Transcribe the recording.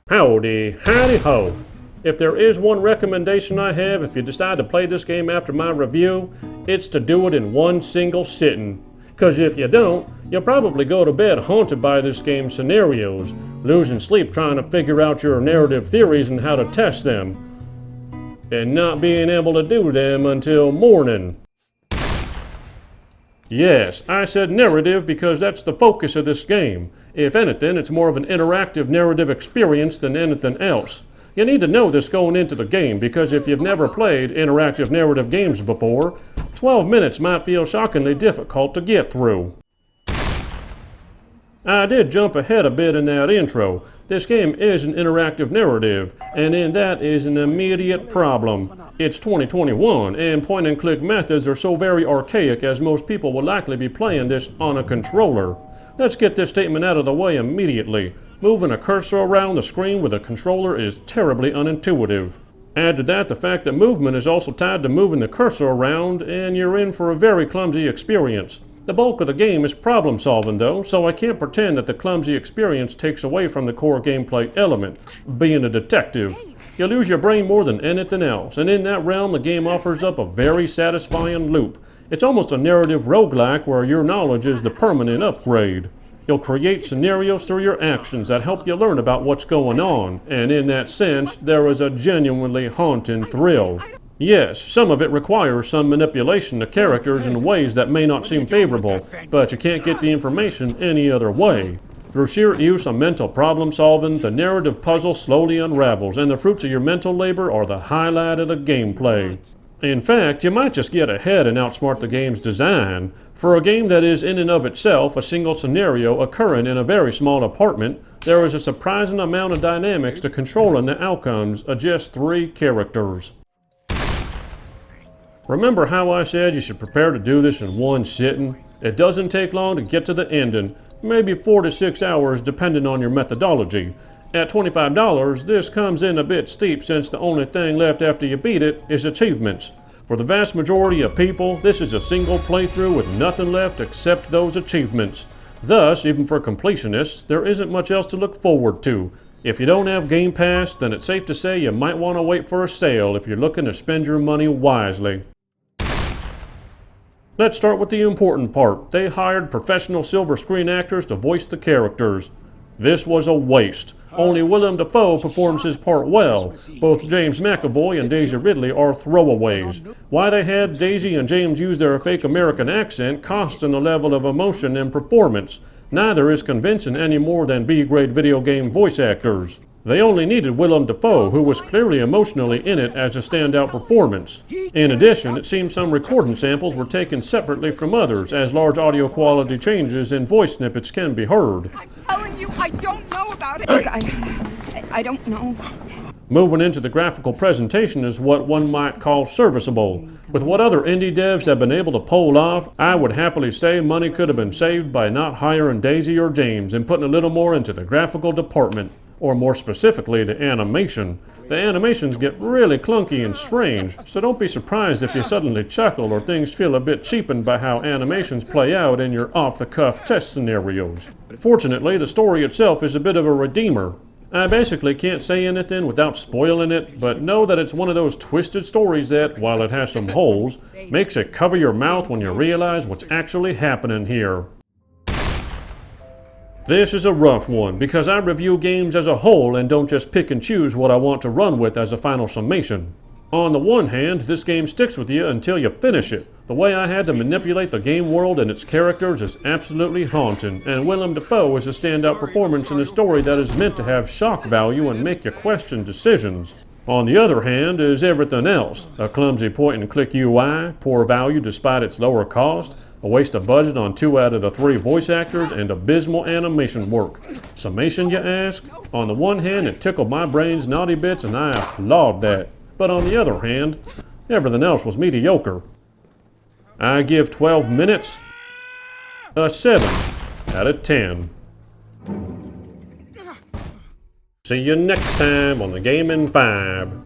Howdy, howdy ho. If there is one recommendation I have if you decide to play this game after my review, it's to do it in one single sitting. Cause if you don't, you'll probably go to bed haunted by this game's scenarios, losing sleep trying to figure out your narrative theories and how to test them, and not being able to do them until morning. Yes, I said narrative because that's the focus of this game. If anything, it's more of an interactive narrative experience than anything else. You need to know this going into the game because if you've never played interactive narrative games before, 12 minutes might feel shockingly difficult to get through. I did jump ahead a bit in that intro. This game is an interactive narrative, and in that is an immediate problem. It's 2021, and point-and-click methods are so very archaic as most people will likely be playing this on a controller. Let's get this statement out of the way immediately. Moving a cursor around the screen with a controller is terribly unintuitive. Add to that the fact that movement is also tied to moving the cursor around, and you're in for a very clumsy experience. The bulk of the game is problem solving though, so I can't pretend that the clumsy experience takes away from the core gameplay element, being a detective. You lose your brain more than anything else, and in that realm the game offers up a very satisfying loop. It's almost a narrative roguelike where your knowledge is the permanent upgrade. You'll create scenarios through your actions that help you learn about what's going on, and in that sense, there is a genuinely haunting thrill. Yes, some of it requires some manipulation of characters in ways that may not seem favorable, but you can't get the information any other way. Through sheer use of mental problem solving, the narrative puzzle slowly unravels, and the fruits of your mental labor are the highlight of the gameplay. In fact, you might just get ahead and outsmart the game's design. For a game that is in and of itself a single scenario occurring in a very small apartment, there is a surprising amount of dynamics to controlling the outcomes of just 3 characters. Remember how I said you should prepare to do this in one sitting? It doesn't take long to get to the ending, maybe 4 to 6 hours depending on your methodology. At $25, this comes in a bit steep since the only thing left after you beat it is achievements. For the vast majority of people, this is a single playthrough with nothing left except those achievements. Thus, even for completionists, there isn't much else to look forward to. If you don't have Game Pass, then it's safe to say you might want to wait for a sale if you're looking to spend your money wisely. Let's start with the important part. They hired professional silver screen actors to voice the characters. This was a waste. Only Willem Dafoe performs his part well. Both James McAvoy and Daisy Ridley are throwaways. Why they had Daisy and James use their fake American accent costs in the level of emotion and performance. Neither is convincing any more than B-grade video game voice actors. They only needed Willem Dafoe, who was clearly emotionally in it as a standout performance. In addition, it seems some recording samples were taken separately from others, as large audio quality changes in voice snippets can be heard. I'm telling you, I don't know about it. Look, I don't know. Moving into the graphical presentation is what one might call serviceable. With what other indie devs have been able to pull off, I would happily say money could have been saved by not hiring Daisy or James and putting a little more into the graphical department. Or more specifically, the animation. The animations get really clunky and strange, so don't be surprised if you suddenly chuckle or things feel a bit cheapened by how animations play out in your off-the-cuff test scenarios. Fortunately, the story itself is a bit of a redeemer. I basically can't say anything without spoiling it, but know that it's one of those twisted stories that, while it has some holes, makes it cover your mouth when you realize what's actually happening here. This is a rough one, because I review games as a whole and don't just pick and choose what I want to run with as a final summation. On the one hand, this game sticks with you until you finish it. The way I had to manipulate the game world and its characters is absolutely haunting, and Willem Dafoe is a standout performance in a story that is meant to have shock value and make you question decisions. On the other hand is everything else. A clumsy point-and-click UI, poor value despite its lower cost, a waste of budget on 2 out of the 3 voice actors, and abysmal animation work. Summation, you ask? On the one hand, it tickled my brain's naughty bits and I applaud that. But on the other hand, everything else was mediocre. I give 12 minutes a 7 out of 10. See you next time on the Gaming 5.